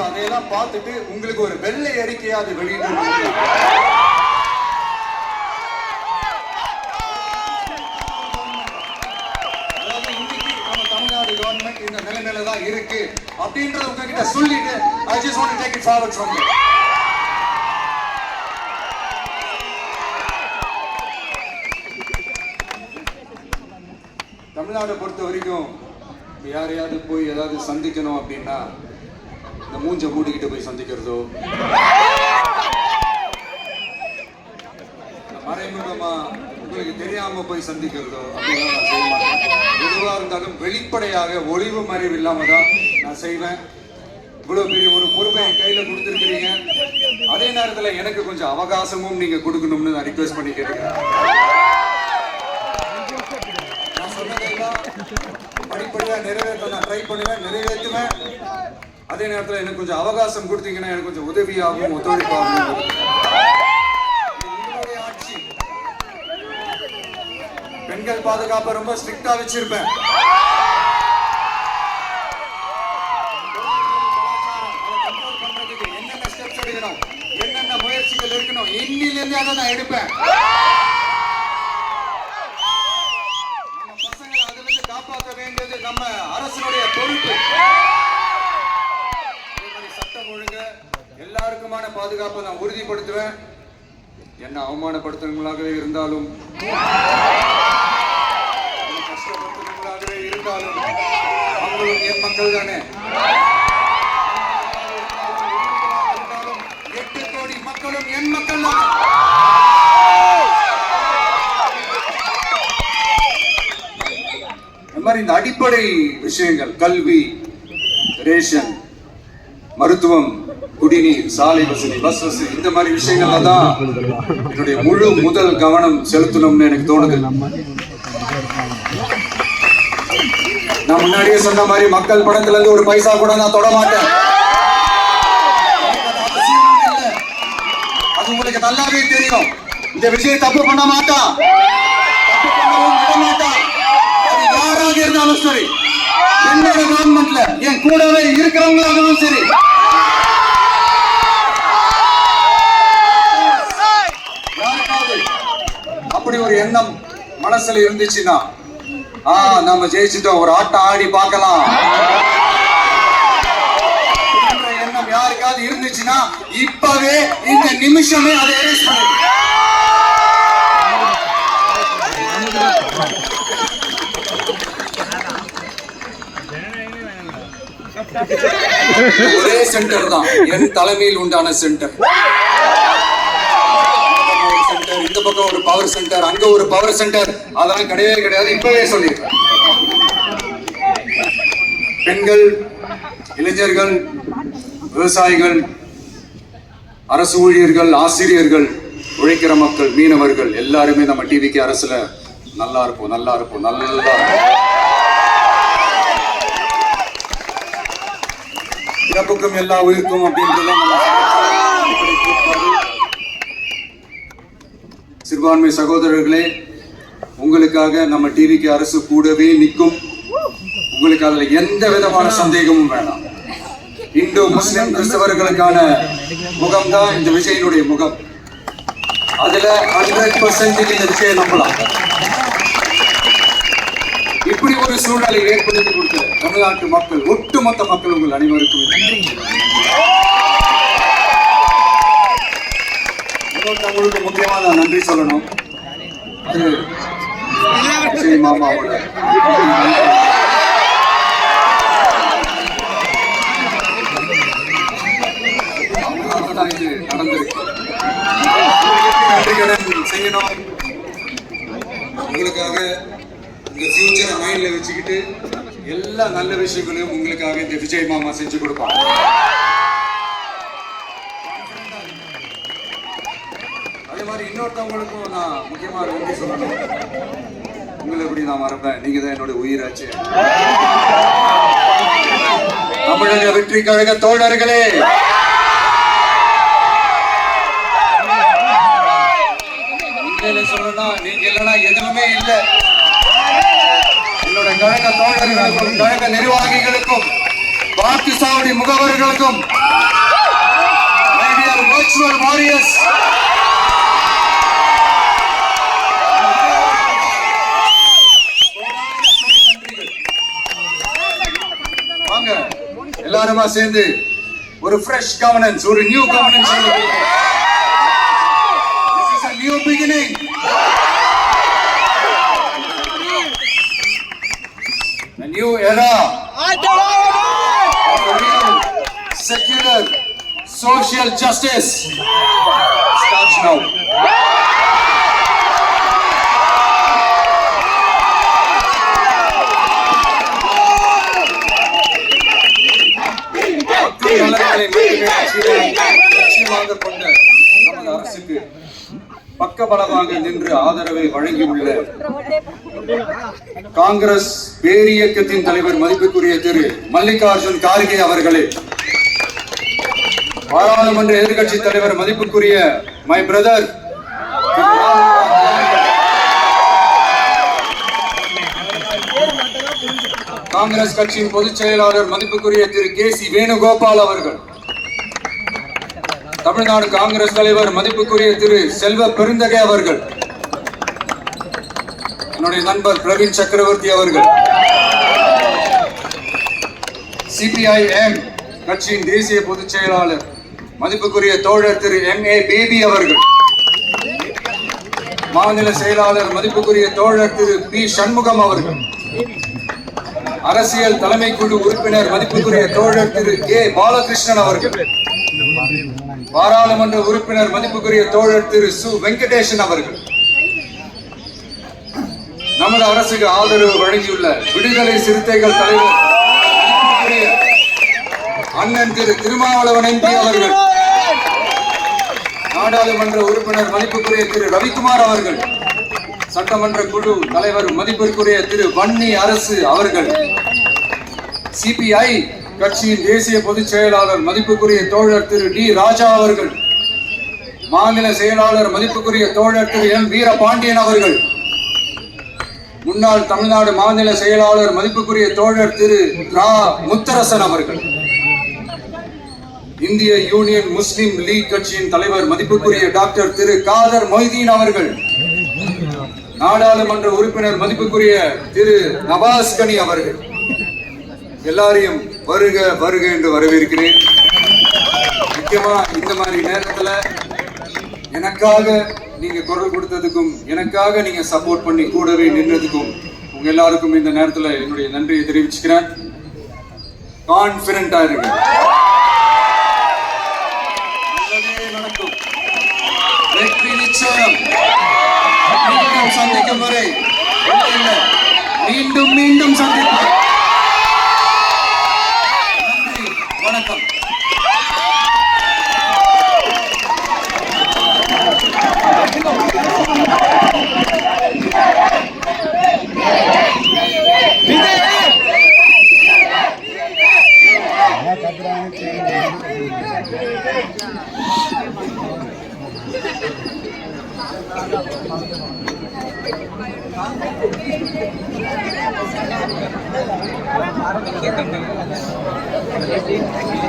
அதையெல்லாம் பார்த்துட்டு உங்களுக்கு ஒரு வெள்ளை அறிக்கையா அது வெளியிட்டு இந்த நிலைமையில தான் இருக்கு அப்படின்றது உங்ககிட்ட சொல்லிட்டு I just want to take it forward from here. தமிழ்நாட்டை பொறுத்த வரைக்கும் யாரையாவது போய் ஏதாவது சந்திக்கணும் அப்படின்னா இந்த மூஞ்ச மூடிக்கிட்டு போய் சந்திக்கிறதோ மறைமுகமா உங்களுக்கு தெரியாம போய் சந்திக்கிறதோ அப்படின்னா நான் செய்ய மாட்டேன். எதுவா இருந்தாலும் வெளிப்படையாக ஒளிவு மறைவு இல்லாம தான் நான் செய்வேன். இவ்வளவு பெரிய ஒரு பொறுப்பை என் கையில கொடுத்துருக்கிறீங்க. அதே நேரத்துல எனக்கு கொஞ்சம் அவகாசமும் நீங்க கொடுக்கணும்னு நான் ரிக்வெஸ்ட் பண்ணி கேட்டுக்கிறேன். நான் சொன்னதெல்லாம் படிப்படியா நிறைவேற்ற நான் ட்ரை பண்ணுவேன், நிறைவேற்றுவேன். அதே நேரத்தில் எனக்கு கொஞ்சம் அவகாசம் கொடுத்தீங்கன்னா எனக்கு கொஞ்சம் உதவியாகவும் ஒத்துழைப்பாகவும். ஆட்சி பெண்கள் பாதுகாப்பை ரொம்ப ஸ்ட்ரிக்டா வச்சிருப்பேன். என்னென்ன ஸ்டெப்ஸ் எடுக்கணும், என்னென்ன முயற்சிகள் இருக்கணும், இன்னிலிருந்து அதை நான் எடுப்பேன். நம்ம பசங்களை அதிலிருந்து காப்பாற்ற வேண்டியது நம்ம அரசனுடைய பொறுப்பு. சட்டம் ஒழுங்கு எல்லாருக்குமான பாதுகாப்பை நான் உறுதிப்படுத்துவேன். என்ன அவமானப்படுத்துறவங்களாகவே இருந்தாலும் கஷ்டப்படுத்துறவங்களாகவே இருந்தாலும் அவங்களும் என் மக்கள் தானே. 8 கோடி மக்களும் என் மக்கள் தானே. இந்த மாதிரி இந்த அடிப்படை விஷயங்கள், கல்வி, ரேஷன், மருத்துவம், குடிநீர், சாலை வசதி, பஸ் வசதி, இந்த மாதிரி விஷயங்கள்ல தான் என்னுடைய முழு முதல் கவனம் செலுத்தணும்னு எனக்கு தோணுது. நான் முன்னாடியே சொன்ன மாதிரி மக்கள் பணத்துல இருந்து ஒரு பைசா கூட நான் தொட மாட்டேன். அது உங்களுக்கு நல்லாவே தெரியும். இந்த விஷயம் தப்பு பண்ண மாட்டான், தப்பு பண்ணவும் விட மாட்டான். அது யாராக இருந்தாலும் சரி, என்னோட கவர்மெண்ட்ல என் கூடவே இருக்கிறவங்களாகவும் சரி. அப்படி ஒரு எண்ணம் மனசுல இருந்துச்சுன்னா நம்ம ஜெயிச்சுட்டோம், ஒரு ஆட்டம் ஆடி பார்க்கலாம் எண்ணம் யாருக்காவது இருந்துச்சுன்னா இப்பவே இந்த நிமிஷமே அதை எரேஸ் பண்ணு. ஒரே சென்டர் தான் என் தலைமையில் உண்டான சென்டர். இந்த பக்கம் ஒரு பவர் சென்டர், அங்க ஒரு பவர் சென்டர், அதெல்லாம் கிடையவே கிடையாது. இப்பவே சொல்லியிருக்கேன். பெண்கள், இளைஞர்கள், விவசாயிகள், அரசு ஊழியர்கள், ஆசிரியர்கள், உழைக்கிற மக்கள், மீனவர்கள் எல்லாருமே நம்ம டிவிக்கு அரசுல நல்லா இருப்போம், நல்லா இருப்போம், நல்லா இறப்புக்கும் எல்லா உயிருக்கும் அப்படின்றத சிறுபான்மை சகோதரர்களே, உங்களுக்காக நம்ம டிவிக்கு அரசு கூடவே நிற்கும். உங்களுக்கு அதுல எந்த விதமான சந்தேகமும் வேண்டாம். இந்து முஸ்லிம் கிறிஸ்தவர்களுக்கான முகம் தான் இந்த விஜயனுடைய முகம். அதுல 100% இந்த விஷயம் நம்பலாம். இப்படி ஒரு சூழ்நிலை ஏற்படுத்தி கொடுத்த தமிழ்நாட்டு மக்கள், ஒட்டுமொத்த மக்கள், உங்கள் அனைவருக்கும் உங்களுக்கு முக்கியமா நான் நன்றி சொல்லணும். அது விஜய் மாமாவோட இது நடந்திருக்கு. நன்றி கடன் செய்யணும். உங்களுக்காக இந்த ஃபியூச்சரை மைண்ட்ல வச்சுக்கிட்டு எல்லா நல்ல விஷயங்களையும் உங்களுக்காக இந்த விஜய் மாமா செஞ்சு கொடுப்பாங்க. அதே மாதிரி இன்னொருத்தவங்களுக்கும் நான் முக்கியமா நன்றி சொல்லணும். உங்களை எப்படி நான் மறப்பேன், நீங்க தான் என்னோட உயிராச்சு. தமிழக வெற்றி கழக தோழர்களே, சொல்லணும்னா நீங்க இல்லைன்னா எதுவுமே இல்லை. என்னோட கழக தோழர்களுக்கும் கழக நிர்வாகிகளுக்கும் வாக்கு சாவடி முகவர்களுக்கும் virtual warriors வாங்க எல்லாருமா சேர்ந்து ஒரு fresh governance, ஒரு new governance. This is a new beginning. A new era of real secular social justice starts now. லட்சியமாக கொண்ட நமது அரசுக்கு பக்கபலமாக நின்று ஆதரவை வழங்கியுள்ள காங்கிரஸ் பேரியக்கத்தின் தலைவர் மதிப்புக்குரிய திரு மல்லிகார்ஜுன் கார்கே அவர்களே, பாராளுமன்ற எதிர்கட்சி தலைவர் மதிப்புக்குரிய மை பிரதர் காங்கிரஸ் கட்சியின் பொதுச் செயலாளர் மதிப்புக்குரிய திரு கே.சி. வேணுகோபால் அவர்கள், தமிழ்நாடு காங்கிரஸ் தலைவர் மதிப்புக்குரிய திரு செல்வ பெருந்தகை அவர்கள், என்னுடைய நண்பர் பிரவீன் சக்கரவர்த்தி அவர்கள், சிபிஐஎம் கட்சியின் தேசிய பொதுச் செயலாளர் மதிப்புக்குரிய தோழர் திரு M.A. பேபி அவர்கள், மாநில செயலாளர் மதிப்புக்குரிய தோழர் திரு பி. சண்முகம் அவர்கள், அரசியல் தலைமை குழு உறுப்பினர் மதிப்புக்குரிய தோழர் திரு கே. பாலகிருஷ்ணன் அவர்கள், பாராளுமன்ற உறுப்பினர் மதிப்புக்குரிய தோழர் திரு சு. வெங்கடேசன் அவர்கள், நமது அரசுக்கு ஆதரவு வழங்கியுள்ள விடுதலை சிறுத்தைகள் தலைவர் அண்ணன் திரு திருமாவளவன் MP அவர்கள், நாடாளுமன்ற உறுப்பினர் மதிப்புக்குரிய திரு ரவிக்குமார் அவர்கள், சட்டமன்ற குழு தலைவர் மதிப்பிற்குரிய திரு வன்னி அரசு அவர்கள், சிபிஐ கட்சியின் தேசிய பொதுச் செயலாளர் மதிப்புக்குரிய தோழர் திரு டி. ராஜா அவர்கள், மாநில செயலாளர் மதிப்புக்குரிய தோழர் திரு எம். வீரபாண்டியன் அவர்கள், முன்னாள் தமிழ்நாடு மாநில செயலாளர் மதிப்புக்குரிய தோழர் திரு ரா. முத்தரசன் அவர்கள், இந்திய யூனியன் முஸ்லிம் லீக் கட்சியின் தலைவர் மதிப்புக்குரிய டாக்டர் திரு காதர் மொய்தீன் அவர்கள், நாடாளுமன்ற உறுப்பினர் மதிப்புக்குரிய திரு நவாஸ் கனி அவர்கள், எல்லாரையும் வருக வருக என்று வரவேற்கிறேன். முக்கியமா இந்த மாதிரி நேரத்துல எனக்காக நீங்க குரல் கொடுத்ததுக்கும் எனக்காக நீங்க சப்போர்ட் பண்ணி கூடவே நின்றதுக்கும் உங்க எல்லாருக்கும் இந்த நேரத்துல என்னுடைய நன்றியை தெரிவிச்சுக்கிறேன். கான்பிடண்டா இருக்கு, நடக்கும், வெற்றி நிச்சயம். மீண்டும் சந்திக்கும் வரை மீண்டும் மீண்டும் சந்திப்போம். நன்றி, வணக்கம். Thank you.